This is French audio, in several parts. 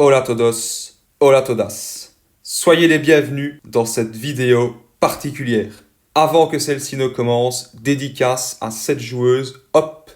Hola todos, hola todas. Soyez les bienvenus dans cette vidéo particulière. Avant que celle-ci ne commence, dédicace à cette joueuse. Hop,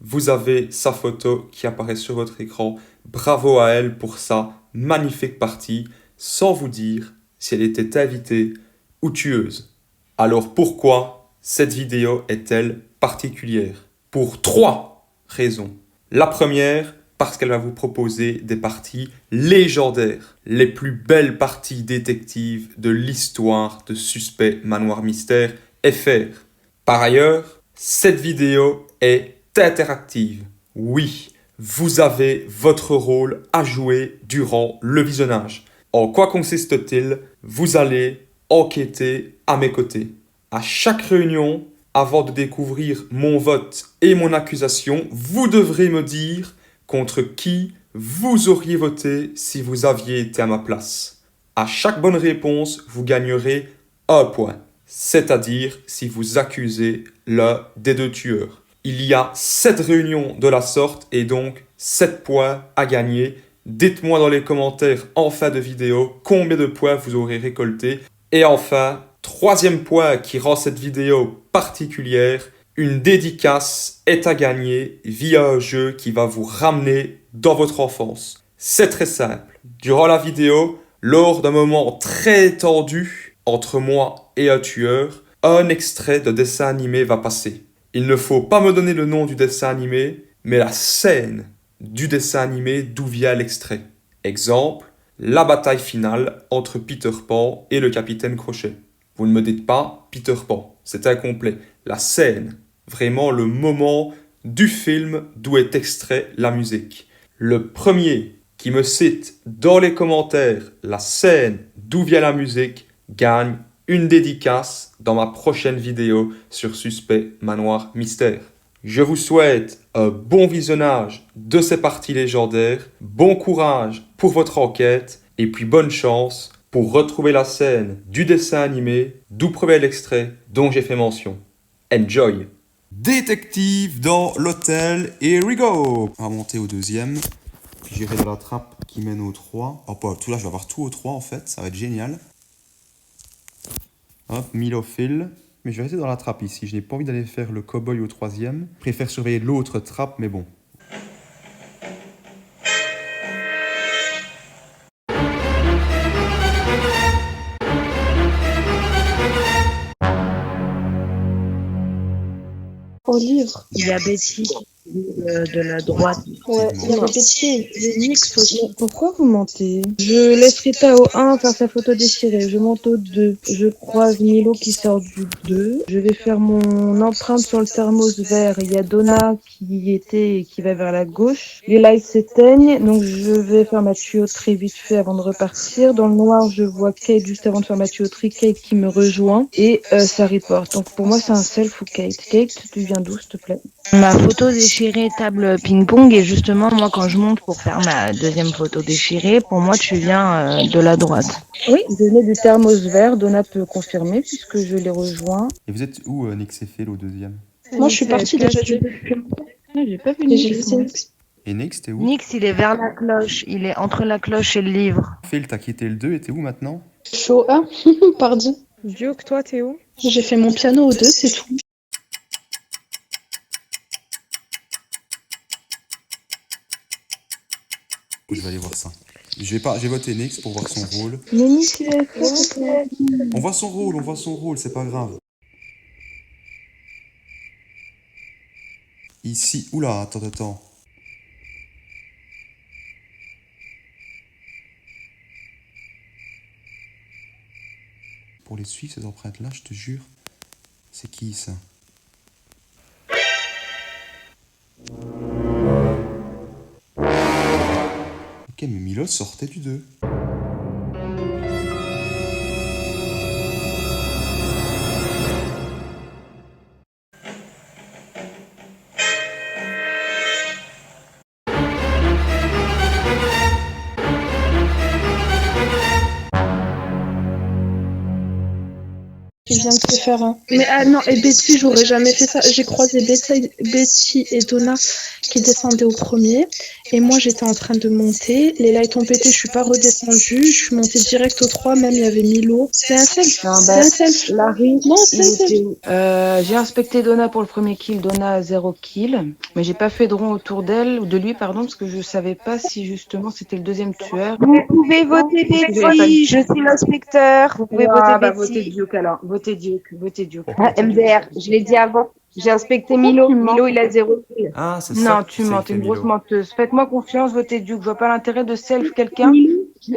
vous avez sa photo qui apparaît sur votre écran. Bravo à elle pour sa magnifique partie, sans vous dire si elle était invitée ou tueuse. Alors pourquoi cette vidéo est-elle particulière? Pour 3 raisons. La première, parce qu'elle va vous proposer des parties légendaires, les plus belles parties détectives de l'histoire de Suspect Manoir Mystère FR. Par ailleurs, cette vidéo est interactive. Oui, vous avez votre rôle à jouer durant le visionnage. En quoi consiste-t-il? Vous allez enquêter à mes côtés. À chaque réunion, avant de découvrir mon vote et mon accusation, vous devrez me dire contre qui vous auriez voté si vous aviez été à ma place. À chaque bonne réponse, vous gagnerez 1 point, c'est-à-dire si vous accusez l'un des 2 tueurs. Il y a 7 réunions de la sorte et donc 7 points à gagner. Dites-moi dans les commentaires en fin de vidéo combien de points vous aurez récolté. Et enfin, 3e point qui rend cette vidéo particulière, une dédicace est à gagner via un jeu qui va vous ramener dans votre enfance. C'est très simple. Durant la vidéo, lors d'un moment très tendu entre moi et un tueur, un extrait de dessin animé va passer. Il ne faut pas me donner le nom du dessin animé, mais la scène du dessin animé d'où vient l'extrait. Exemple, la bataille finale entre Peter Pan et le capitaine Crochet. Vous ne me dites pas Peter Pan, c'est incomplet. La scène, vraiment le moment du film d'où est extrait la musique. Le premier qui me cite dans les commentaires la scène d'où vient la musique gagne une dédicace dans ma prochaine vidéo sur Suspect Manoir Mystère. Je vous souhaite un bon visionnage de ces parties légendaires, bon courage pour votre enquête et puis bonne chance pour retrouver la scène du dessin animé d'où provient l'extrait dont j'ai fait mention. Enjoy! Détective dans l'hôtel, here we go! On va monter au 2e, j'irai dans la trappe qui mène au 3. Oh, pas tout là, je vais avoir tout au 3 en fait, ça va être génial. Hop, Milophile. Mais je vais rester dans la trappe ici. Je n'ai pas envie d'aller faire le cow-boy au 3e. Je préfère surveiller l'autre trappe, mais bon. Au livre. Il y a Betty de la droite. Ouais, il y avait Betty et Nix aussi. pourquoi vous mentez? Je laisse Rita au 1 faire sa photo déchirée. Je monte au 2. Je croise Milo qui sort du 2. Je vais faire mon empreinte sur le thermos vert. Il y a Donna qui y était et qui va vers la gauche. Les lights s'éteignent, donc je vais faire ma tuyauterie vite fait avant de repartir. Dans le noir, je vois Kate juste avant de faire ma tuyauterie. Kate qui me rejoint et ça reporte. Donc pour moi, c'est un self ou Kate. Kate, tu viens d'où, s'il te plaît? Ma photo déchirée table ping-pong et justement moi quand je monte pour faire ma 2e photo déchirée, pour moi tu viens de la droite. Oui, je venais du thermos vert. Donna peut confirmer puisque je l'ai rejoint. Et vous êtes où, Nix et Phil, au 2e? Moi, je suis partie déjà. J'ai pas vu Nix. Et Nix, t'es où? Nix, il est vers la cloche, il est entre la cloche et le livre. Phil, t'as quitté le 2 et t'es où maintenant? Je suis au 1, pardon. Duke, toi, t'es où? J'ai fait mon piano au 2, c'est tout. Je vais aller voir ça. J'ai voté Nix pour voir son rôle. Mais Nix, il est fait. On voit son rôle, c'est pas grave. Ici, oula, attends. Pour les suivre, ces empreintes-là, je te jure. C'est qui, ça? Ok, mais Milo sortait du 2. qui vient de se faire un. Mais ah non, et Betty, j'aurais jamais fait ça. J'ai croisé Betty et Donna qui descendaient au premier. Et moi, j'étais en train de monter. Les lights ont pété, je suis pas redescendue. Je suis montée direct au 3, même il y avait Milo. C'est un self. Non, C'est bah, un self. Larry, Non, c'est il un self. était... j'ai inspecté Donna pour le premier kill, Donna a 0 kill, mais j'ai pas fait de rond autour d'elle, ou de lui, pardon, parce que je savais pas si justement c'était le deuxième tueur. Vous pouvez voter Betty, je suis l'inspecteur. Vous pouvez voter Ah, bah, votez Betty. Duke alors, votez Duke, votez Duke. Ah, MDR, je l'ai dit avant. J'ai inspecté Milo. Milo, il a 0 kill. Ah, c'est Non, ça que tu mens, t'es fait une grosse Milo. menteuse. Faites-moi confiance, votez Duke. Je vois pas l'intérêt de self quelqu'un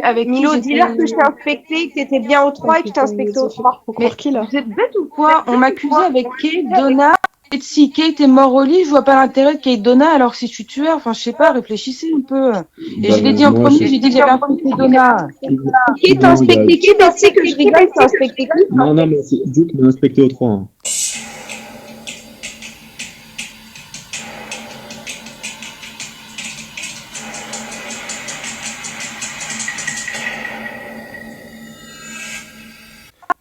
avec qui Milo, j'étais... dis-leur que je t'ai inspecté, que t'étais bien au 3 et que je t'ai inspecté au 3. Faut Mais croire qui, là? vous êtes bête ou quoi? On m'accusait avec Kate, Donna, Betsy. Kate est mort au lit, je vois pas l'intérêt de Kate Donna alors si je suis tueur. Enfin, je sais pas, réfléchissez un peu. Et je l'ai dit en premier, j'ai dit que j'avais inspecté Donna. Qui t'a inspecté qui, Betty, que je rigole, t'as inspecté qui? Non, non, mais c'est Duke m'a inspecté au 3. Hein.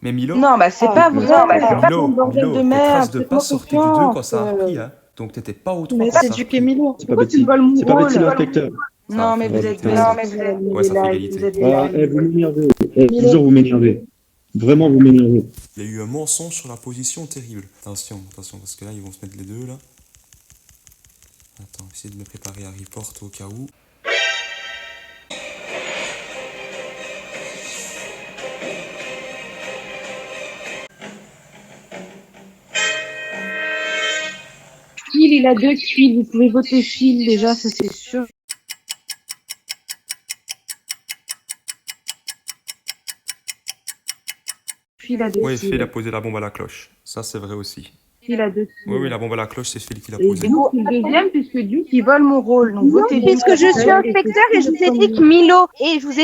Mais Milo, Non, bah c'est pas vrai, c'est pas Milo, ton bordel Milo, de tes merde. traces de pas Faites-moi sortaient du 2 quand confiance. ça a repris, hein. Donc t'étais pas au 3 Mais quand c'est ça a du repris. Milo. C'est pas Pourquoi tu Betty. me voles mon C'est pas Betty rôle? l'inspecteur. Non, mais Ça vous fait êtes égalité. Ouais, ça fait vous égalité. êtes Ah, des vous m'énervez. Je vous jure, vous m'énervez. Vraiment, vous m'énervez. Il y a eu un mensonge sur la position terrible. Attention, attention, parce que là, ils vont se mettre les deux, là. Attends, essayer de me préparer à report au cas où. Phil, il a 2 kills. Vous pouvez voter Phil déjà, ça c'est sûr. Phil a 2 Oui, kills. Phil a posé la bombe à la cloche. Ça, c'est vrai aussi. Phil a 2 kills. Oui, oui, la bombe à la cloche, c'est Phil qui l'a Et posée. Duke, c'est le deuxième, puisque Duke, il vole mon rôle. Donc votez Duke. Puisque je suis inspecteur et je vous ai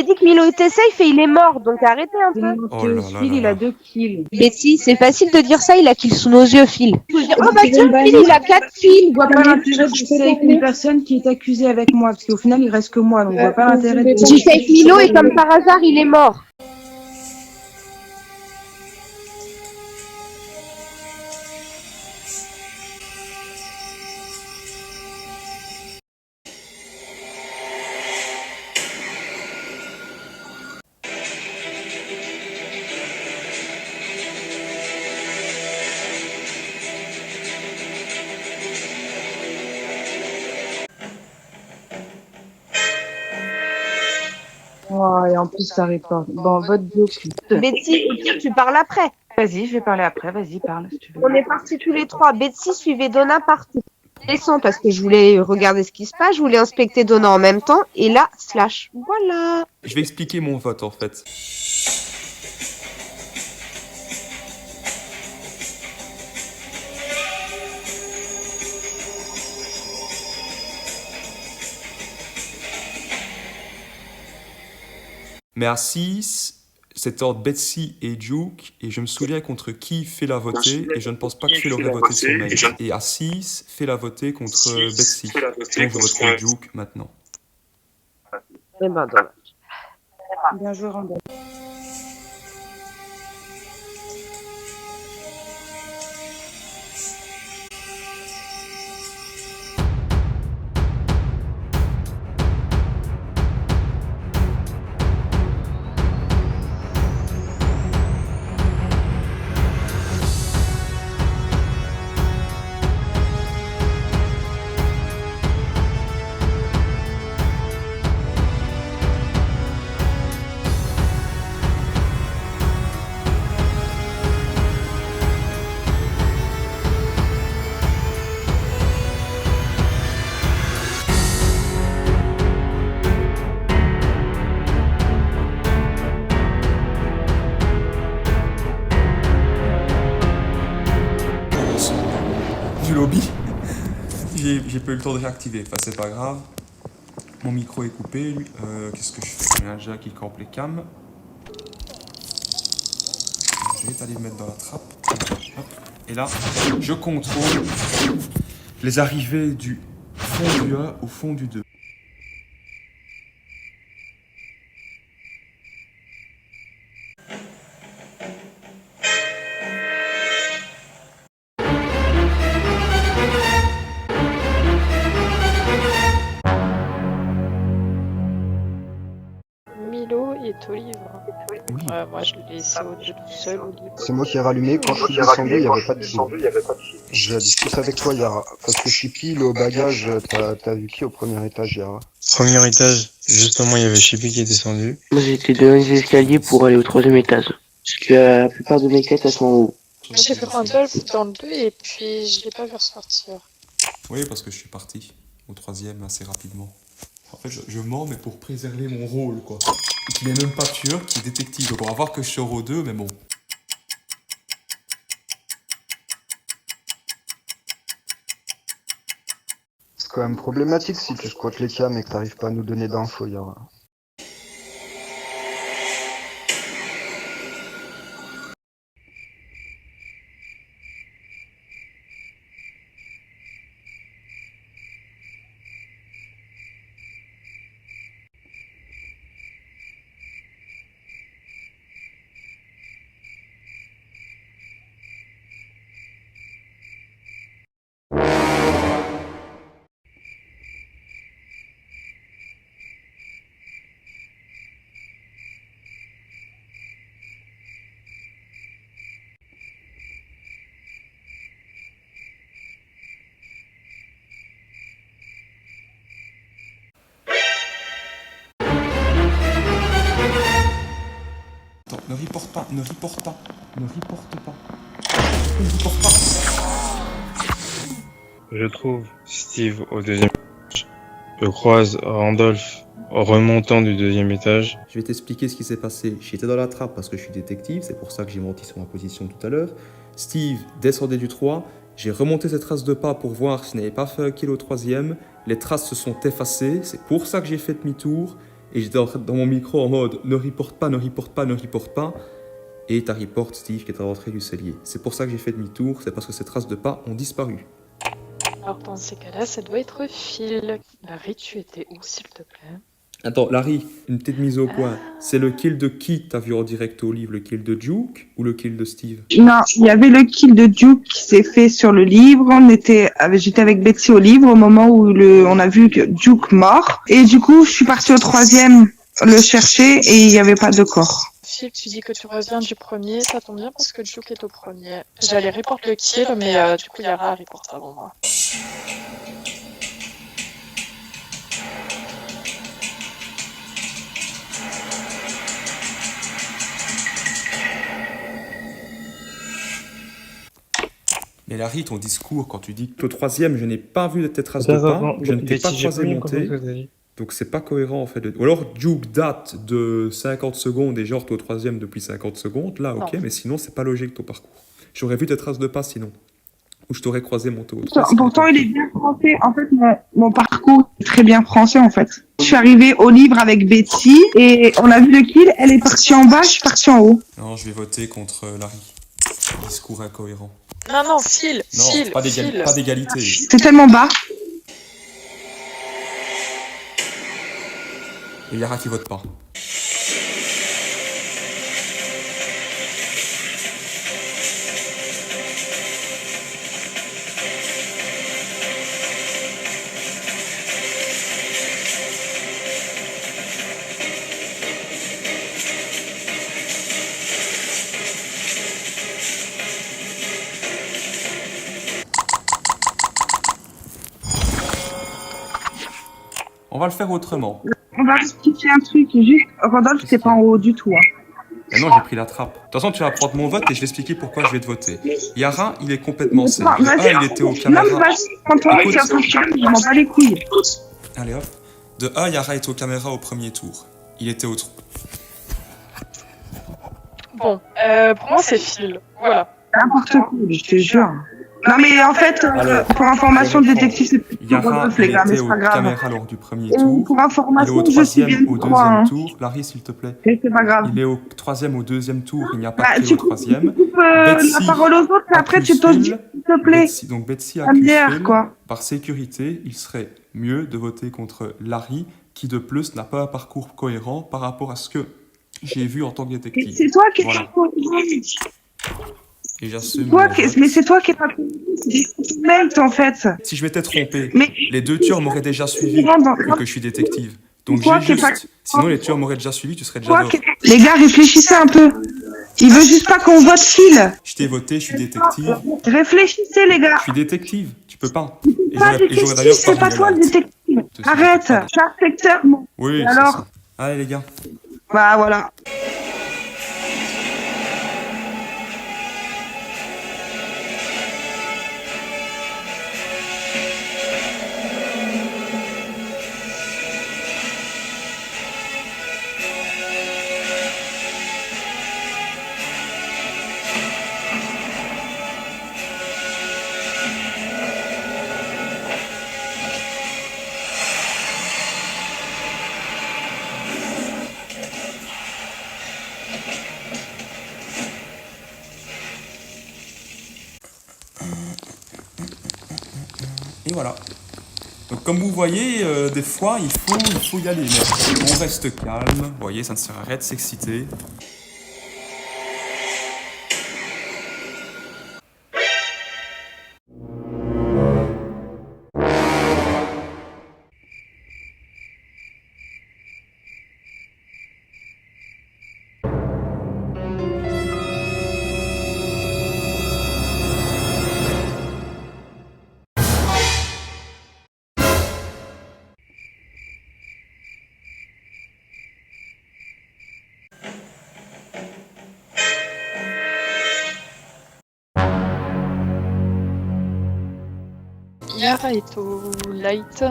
dit que Milo, était safe et il est mort, donc arrêtez un C'est peu. une Oh là menteuse. là Phil, là il a là. 2 kills. Betty, c'est facile de dire ça, il a kill sous nos yeux, Phil. Faut dire, oh bah tiens, Phil, il a 4 kills. Je vois pas l'intérêt de safe une personne qui est accusée avec moi, parce qu'au final, il reste que moi. Donc je vois pas l'intérêt de... J'ai safe Milo et comme par hasard, il est mort. Oh, et en plus, ça répond. Bon, vote Duke. Betty, au pire, tu parles après. Vas-y, je vais parler après. Vas-y, parle si tu veux. On est partis tous les trois. Betsy suivait Donna partout. Descends parce que je voulais regarder ce qui se passe, je voulais inspecter Donna en même temps, et là, slash. Voilà. Je vais expliquer mon vote, en fait. Mais à 6, c'était entre Betsy et Duke, et je me souviens contre qui Phil l'a voté, et je ne pense pas que Phil aurait voté son mate. Et à 6, Phil a voté contre Betsy. Donc je voterai Duke maintenant. Eh ben, dommage. Bien joué, Randall. Du lobby. J'ai pas eu le temps de réactiver. Enfin, c'est pas grave. Mon micro est coupé. Qu'est-ce que je fais? Il y a un Jack qui campe les cams. Je vais aller le mettre dans la trappe. Hop. Et là, je contrôle les arrivées du fond du A au fond du 2. Milo est au livre. Oui. Moi, je l'ai laissé tout seul au livre. C'est moi qui ai rallumé. Quand je suis descendu, il n'y avait pas de fil. J'ai discuté avec toi, Yara. Parce que Chippy, il est au bagage. T'as vu qui au premier étage, Yara? Premier étage, justement, il y avait Chippy qui est descendu. Moi, j'étais dans les escaliers pour aller au 3e étage. Parce que la plupart de mes quêtes, elles sont en haut. J'ai vu Randolph dans le 2 et puis je l'ai pas vu ressortir. Oui, parce que je suis parti au 3e assez rapidement. En fait, je mens, mais pour préserver mon rôle, quoi. Qui n'est même pas tueur, qui est détective. Donc on va voir que je sors au 2, mais bon. C'est quand même problématique si tu squattes les cams et que t'arrives pas à nous donner d'infos, Yara. Attends, ne reporte pas, ne reporte pas, ne reporte pas. Ne reporte pas. Je trouve Steve au 2e étage. Je croise Randolph remontant du 2e étage. Je vais t'expliquer ce qui s'est passé. J'étais dans la trappe parce que je suis détective, c'est pour ça que j'ai menti sur ma position tout à l'heure. Steve descendait du 3, j'ai remonté ses traces de pas pour voir s'il n'avait pas fait un kill au 3e. Les traces se sont effacées, c'est pour ça que j'ai fait demi-tour. Et j'étais dans mon micro en mode ne reporte pas, ne reporte pas, ne reporte pas. Et t'as report Steve qui est à l'entrée du cellier. C'est pour ça que j'ai fait demi-tour, c'est parce que ces traces de pas ont disparu. Alors dans ces cas-là, ça doit être Phil. Larry, tu étais où, s'il te plaît? Attends, Larry, une petite mise au point. C'est le kill de qui t'as vu en direct au livre? Le kill de Duke ou le kill de Steve? Non, il y avait le kill de Duke qui s'est fait sur le livre. J'étais avec Betsy au livre au moment où on a vu que Duke mort. Et du coup, je suis partie au 3e le chercher et il n'y avait pas de corps. Phil, tu dis que tu reviens du premier, ça tombe bien parce que Duke est au premier. J'allais report le kill, mais du coup, Yara report avant moi. Mais Larry, ton discours, quand tu dis qu'au 3e, je n'ai pas vu tes traces de pas, je ne t'ai pas croisé monter, donc c'est pas cohérent en fait. Ou alors Duke date de 50 secondes et genre t'es au 3e depuis 50 secondes, là ok, mais sinon c'est pas logique ton parcours. J'aurais vu tes traces de pas sinon. Ou je t'aurais croisé monter au 3. Pourtant, il est bien français. En fait, mon parcours est très bien français en fait. Je suis arrivée au livre avec Betsy et on a vu le kill, elle est partie en bas, je suis partie en haut. Non, je vais voter contre Larry. Discours incohérent. Non, Phil, Non, Phil, pas Phil. d'égalité. C'est tellement bas. Et Yara qui vote pas. On va le faire autrement. On va expliquer un truc, juste, Randolph, c'est pas en haut du tout. Hein. Mais non, j'ai pris la trappe. De toute façon, tu vas prendre mon vote et je vais expliquer pourquoi je vais te voter. Yara, il est complètement safe. Il était au caméra. Non, mais vas-y, quand on est sur je m'en bats les couilles. Allez hop. De 1, Yara est aux caméras au premier tour. Il était au trou. Bon, pour moi, c'est Phil. Voilà. N'importe quoi, je te jure. Non, mais en fait, pour information de détective, c'est plus Yara, les gars, mais était c'est aux pas grave. caméras lors du premier tour. Pour Il est information, au je suis 3e bien au de croire, hein. 2e tour. Larry, s'il te plaît. C'est pas grave. Il est au 3e au 2e tour. Il n'y a pas Bah, que tu au 3e. coupes la parole aux autres, et après tu t'oses, s'il te plaît. Donc Betsy La accuse bière, Phil. quoi. Par sécurité, il serait mieux de voter contre Larry, qui de plus n'a pas un parcours cohérent par rapport à ce que j'ai vu en tant que détective. C'est toi qui es Voilà. pas cohérent. Et j'assume. Mais c'est toi qui es pas cohérent. C'est des mec, en fait. Si je m'étais trompé, Mais les deux tueurs m'auraient déjà suivi, Dans- vu que je suis détective. Donc Quoi j'ai qui est pas- juste. Sinon, les tueurs m'auraient déjà suivi, tu serais déjà Quoi dehors. Les gars, réfléchissez un peu. Il veut juste pas qu'on vote Phil. Je t'ai voté, je suis détective. Réfléchissez, les gars. Je suis détective, tu peux pas. Et Pas j'aurais détective, d'ailleurs c'est pas remis toi le l'alerte. détective. Te suis Arrête. pas. L'inspecteur. Oui, Et c'est alors ça. Allez les gars. Bah voilà. Et voilà. Donc comme vous voyez, des fois il faut y aller. Mais on reste calme. Vous voyez, ça ne sert à rien de s'exciter. Yara est au light,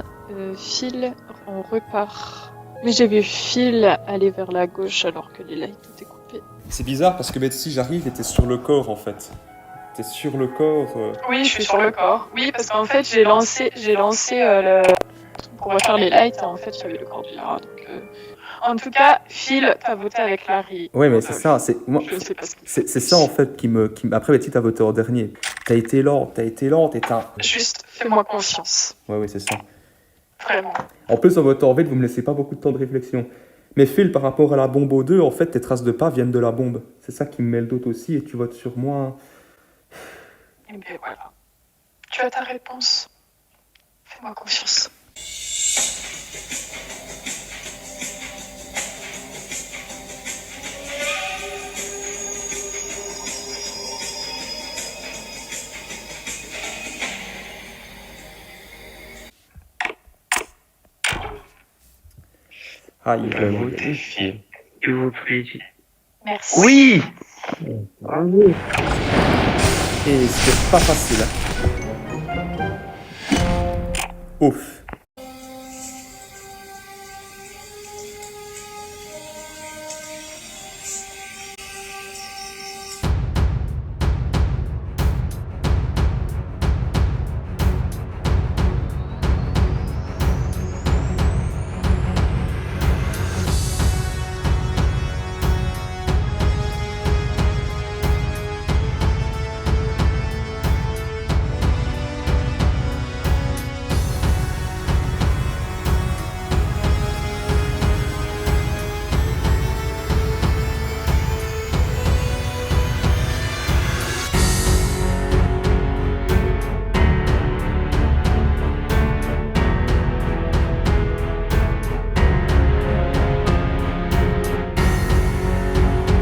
Phil, on repart. Mais j'ai vu Phil aller vers la gauche alors que les lights étaient coupés. C'est bizarre parce que Betsy, j'arrive, t'étais sur le corps en fait. T'es sur le corps. Oui, je suis sur le corps. Oui, parce qu'en fait, j'ai lancé le pour refaire les lights, et en fait, il y avait le corps de Yara. Donc, en tout cas, Phil a voté avec Larry. Ouais, mais c'est ça, c'est moi. Je sais pas ce qu'il C'est ça en fait qui me. Après, Betty, t'as voté en dernier. T'as été lente et t'as. Juste, fais-moi confiance. Ouais, c'est ça. Vraiment. En plus, en votant vite, vous me laissez pas beaucoup de temps de réflexion. Mais Phil, par rapport à la bombe aux deux, en fait, tes traces de pas viennent de la bombe. C'est ça qui me met le doute aussi, et tu votes sur moi. Et bien voilà. Tu as ta réponse. Fais-moi confiance. Ah, il Je vais voter Phil. Je vous prie. Merci. Oui. Et c'était pas facile. Hein. Ouf.